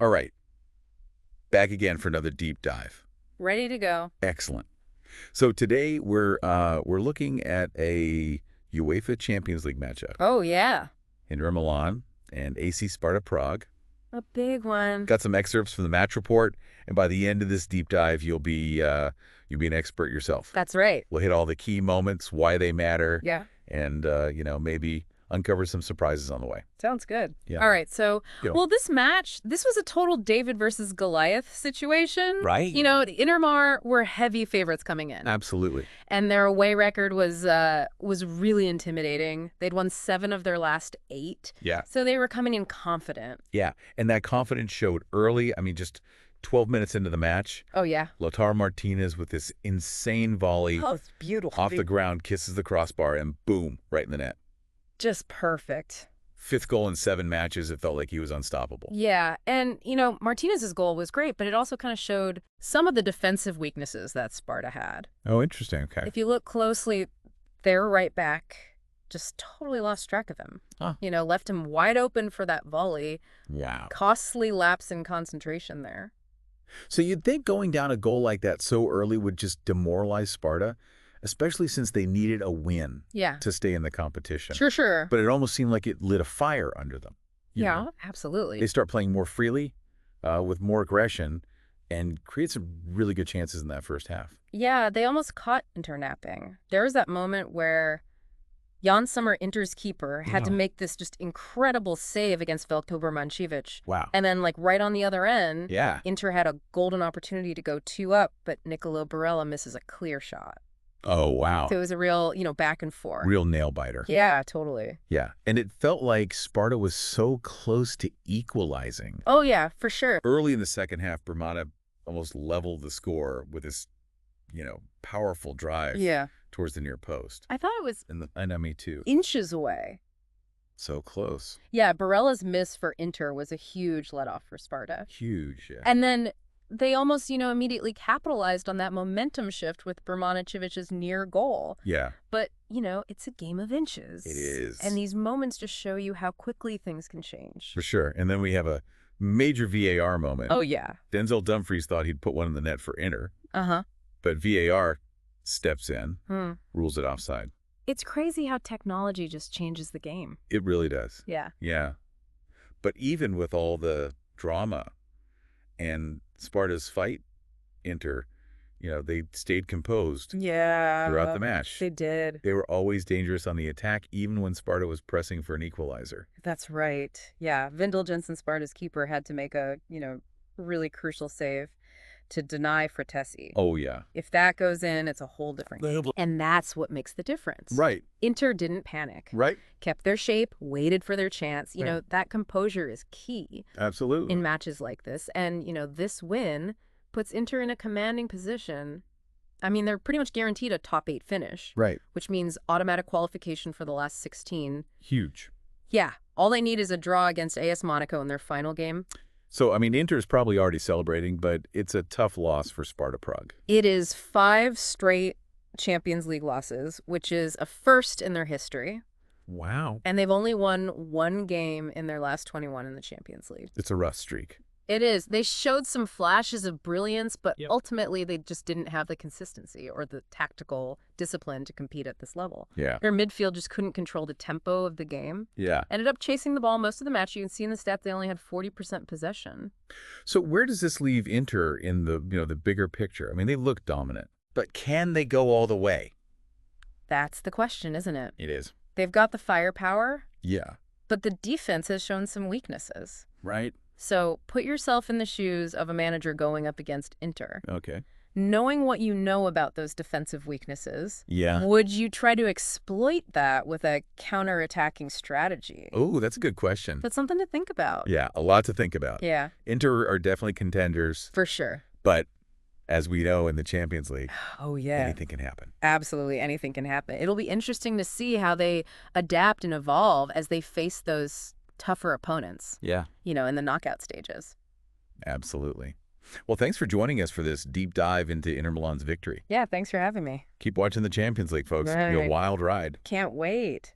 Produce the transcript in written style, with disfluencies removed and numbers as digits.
All right. Back again for another deep dive. Ready to go. Excellent. So today we're looking at a UEFA Champions League matchup. Oh, yeah. Inter Milan and AC Sparta Prague. A big one. Got some excerpts from the match report, and by the end of this deep dive, you'll be an expert yourself. That's right. We'll hit all the key moments, why they matter, Yeah. and maybe uncover some surprises on the way. Sounds good. Yeah. All right. So, Go. well, this was a total David versus Goliath situation. Right. The Inter were heavy favorites coming in. Absolutely. And their away record was really intimidating. They'd won 7 of their last 8. Yeah. So they were coming in confident. Yeah, and that confidence showed early. I mean, just 12 minutes into the match, Oh, yeah. Martínez with this insane volley Oh, it's beautiful. off the ground, kisses the crossbar, and boom, right in the net. Just perfect. 5th goal in 7 matches. It felt like he was unstoppable. Yeah, and, Martinez's goal was great, but it also kind of showed some of the defensive weaknesses that Sparta had. Oh, interesting. Okay. If you look closely, their right back just totally lost track of him. Huh. Left him wide open for that volley. Wow. Costly lapse in concentration there. So you'd think going down a goal like that so early would just demoralize Sparta, especially since they needed a win Yeah. to stay in the competition. Sure. But it almost seemed like it lit a fire under them. you Yeah, know? absolutely. They start playing more freely, with more aggression, and create some really good chances in that first half. Yeah, they almost caught Inter napping. There was that moment where Jan Sommer, Inter's keeper, had to Yeah. make this just incredible save against Veljko Brmančević. Wow. And then, right on the other end, Yeah. Inter had a golden opportunity to go 2 up, but Nicolo Barella misses a clear shot. Oh, wow. So it was a real, back and forth. Real nail biter. Yeah, totally. Yeah. And it felt like Sparta was so close to equalizing. Oh, yeah, for sure. Early in the second half, Brmana almost leveled the score with this, powerful drive Yeah. towards the near post. I thought it was I know, me too. inches away. So close. Yeah, Barella's miss for Inter was a huge let-off for Sparta. Huge. Yeah. And then they almost, immediately capitalized on that momentum shift with Brmančević's near goal. Yeah. But, it's a game of inches. It is. And these moments just show you how quickly things can change. For sure. And then we have a major VAR moment. Oh, yeah. Denzel Dumfries thought he'd put one in the net for Inter, Uh-huh. but VAR steps in, Hmm. rules it offside. It's crazy how technology just changes the game. It really does. Yeah. Yeah. But even with all the drama and Sparta's fight, Inter, they stayed composed Yeah. throughout the match. They did. They were always dangerous on the attack, even when Sparta was pressing for an equalizer. That's right. Yeah. Vindel Jensen, Sparta's keeper, had to make a, really crucial save to deny Fratesi. Oh, yeah. If that goes in, it's a whole different game. And that's what makes the difference. Right. Inter didn't panic. Right. Kept their shape, waited for their chance. Yeah. That composure is key Absolutely. in matches like this. And, this win puts Inter in a commanding position. I mean, they're pretty much guaranteed a top 8 finish. Right. Which means automatic qualification for the last 16. Huge. Yeah. All they need is a draw against AS Monaco in their final game. So, Inter's probably already celebrating, but it's a tough loss for Sparta Prague. It is 5 straight Champions League losses, which is a first in their history. Wow. And they've only won 1 game in their last 21 in the Champions League. It's a rough streak. It is. They showed some flashes of brilliance, but Yep. ultimately they just didn't have the consistency or the tactical discipline to compete at this level. Yeah. Their midfield just couldn't control the tempo of the game. Yeah. Ended up chasing the ball most of the match. You can see in the stat they only had 40% possession. So where does this leave Inter in the, the bigger picture? They look dominant, but can they go all the way? That's the question, isn't it? It is. They've got the firepower, Yeah. but the defense has shown some weaknesses. Right? So put yourself in the shoes of a manager going up against Inter. Okay. Knowing what you know about those defensive weaknesses, Yeah. would you try to exploit that with a counter-attacking strategy? Oh, that's a good question. That's something to think about. Yeah, a lot to think about. Yeah, Inter are definitely contenders, for sure. but as we know in the Champions League, Oh, yeah. anything can happen. Absolutely, anything can happen. It'll be interesting to see how they adapt and evolve as they face those tougher opponents, Yeah. in the knockout stages. Absolutely. Well, thanks for joining us for this deep dive into Inter Milan's victory. Yeah, thanks for having me. Keep watching the Champions League, folks. It'll be a Right. wild ride. Can't wait.